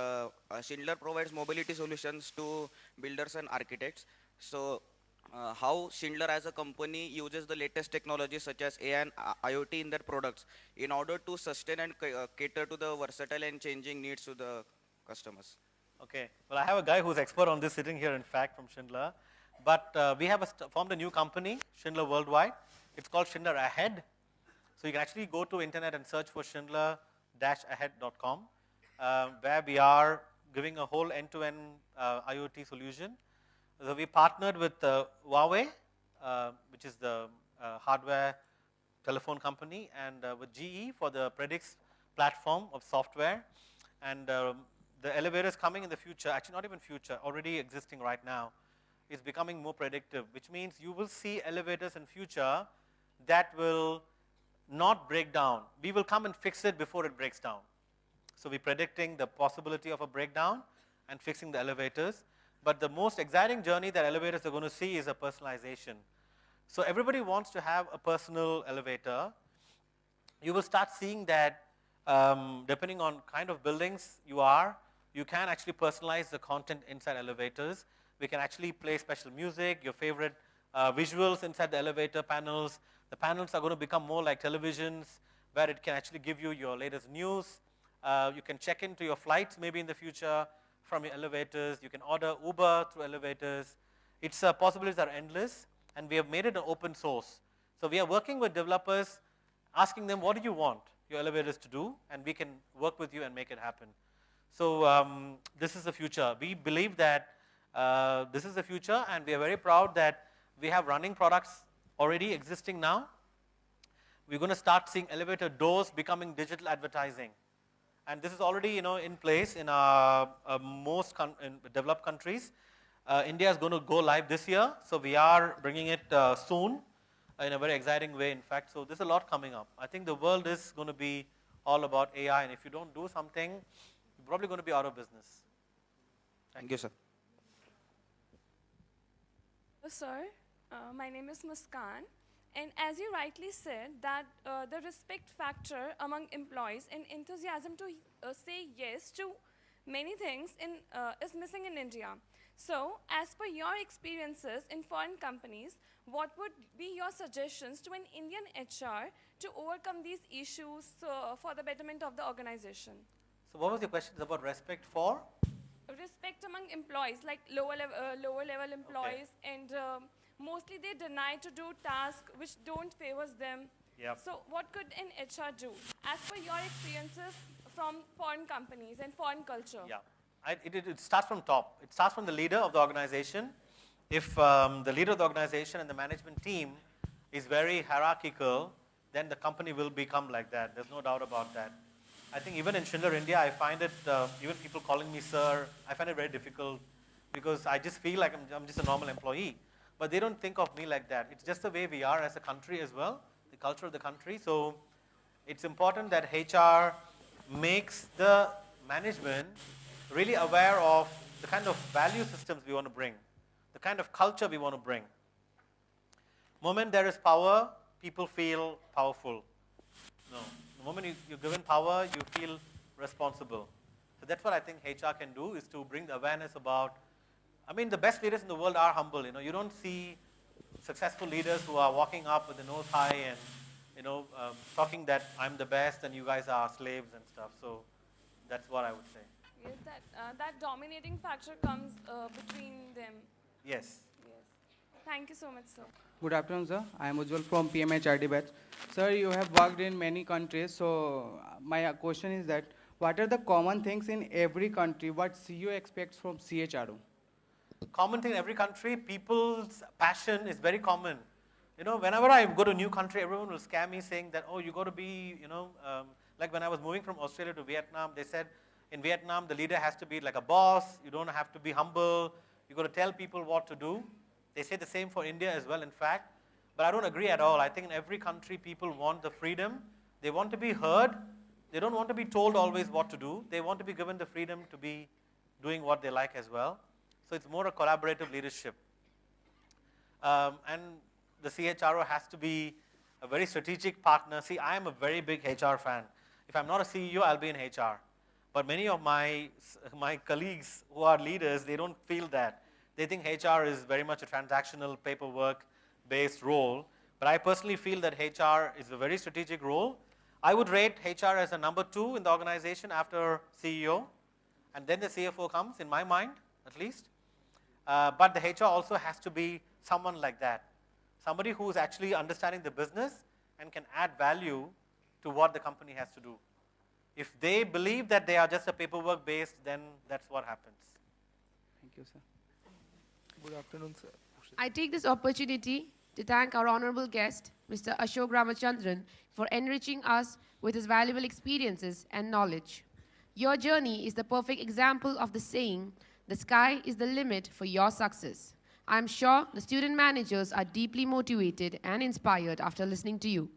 Schindler provides mobility solutions to builders and architects. So how Schindler as a company uses the latest technologies such as AI and IoT in their products in order to sustain and cater to the versatile and changing needs to the customers. Okay. Well, I have a guy who's expert on this sitting here, in fact, from Schindler. But we have formed a new company, Schindler Worldwide. It's called Schindler Ahead. So you can actually go to internet and search for Schindler-ahead.com, where we are giving a whole end-to-end IoT solution. So we partnered with Huawei, which is the hardware telephone company, and with GE for the Predix platform of software. And the elevators coming in the future, actually not even future, already existing right now, is becoming more predictive, which means you will see elevators in future that will not break down. We will come and fix it before it breaks down. So we're predicting the possibility of a breakdown and fixing the elevators. But the most exciting journey that elevators are going to see is a personalization. So everybody wants to have a personal elevator. You will start seeing that depending on kind of buildings you are, you can actually personalize the content inside elevators. We can actually play special music, your favorite visuals inside the elevator panels. The panels are going to become more like televisions, where it can actually give you your latest news. You can check into your flights maybe in the future from your elevators. You can order Uber through elevators. Its possibilities are endless, and we have made it an open source. So we are working with developers, asking them, what do you want your elevators to do? And we can work with you and make it happen. So this is the future. We believe that this is the future, and we are very proud that we have running products already existing now. We're going to start seeing elevator doors becoming digital advertising. And this is already in place in our most developed countries. India is going to go live this year, so we are bringing it soon in a very exciting way, in fact. So there's a lot coming up. I think the world is going to be all about AI, and if you don't do something, you're probably going to be out of business. Thank you, sir. Hello, sir. My name is Muskan. And as you rightly said, that the respect factor among employees and enthusiasm to say yes to many things is missing in India. So, as per your experiences in foreign companies, what would be your suggestions to an Indian HR to overcome these issues for the betterment of the organization? So what was your question about respect for? Respect among employees, like lower level employees, and mostly they deny to do tasks which don't favors them. Yep. So what could an HR do as per your experiences from foreign companies and foreign culture? Yeah, it starts from top. It starts from the leader of the organization. If the leader of the organization and the management team is very hierarchical, then the company will become like that. There's no doubt about that. I think even in Schindler India, I find it, even people calling me sir, I find it very difficult because I just feel like I'm just a normal employee. But they don't think of me like that. It's just the way we are as a country as well, the culture of the country. So it's important that HR makes the management really aware of the kind of value systems we want to bring, the kind of culture we want to bring. Moment there is power, people feel powerful. No. The moment you're given power, you feel responsible. So that's what I think HR can do, is to bring the awareness about, I mean, the best leaders in the world are humble. You don't see successful leaders who are walking up with the nose high and, talking that I'm the best and you guys are slaves and stuff. So that's what I would say. Yes, that dominating factor comes between them. Yes. Yes. Thank you so much, sir. Good afternoon, sir. I am Ujjwal from PMHRD batch. Sir, you have worked in many countries, so my question is that What are the common things in every country what CEO expects from CHRO? Common thing in every country, people's passion is very common. You know, whenever I go to a new country, everyone will scare me saying that, oh, you got to be, like when I was moving from Australia to Vietnam, they said in Vietnam, the leader has to be like a boss. You don't have to be humble. You got to tell people what to do. They say the same for India as well, in fact. But I don't agree at all. I think in every country, people want the freedom. They want to be heard. They don't want to be told always what to do. They want to be given the freedom to be doing what they like as well. So it's more a collaborative leadership. And the CHRO has to be a very strategic partner. See, I am a very big HR fan. If I'm not a CEO, I'll be in HR. But many of my colleagues who are leaders, they don't feel that. They think HR is very much a transactional, paperwork-based role. But I personally feel that HR is a very strategic role. I would rate HR as a number 2 in the organization after CEO. And then the CFO comes, in my mind, at least. But the HR also has to be someone like that. Somebody who is actually understanding the business and can add value to what the company has to do. If they believe that they are just a paperwork based, then that's what happens. Thank you, sir. Good afternoon, sir. I take this opportunity to thank our honorable guest, Mr. Ashok Ramachandran, for enriching us with his valuable experiences and knowledge. Your journey is the perfect example of the saying, the sky is the limit for your success. I'm sure the student managers are deeply motivated and inspired after listening to you.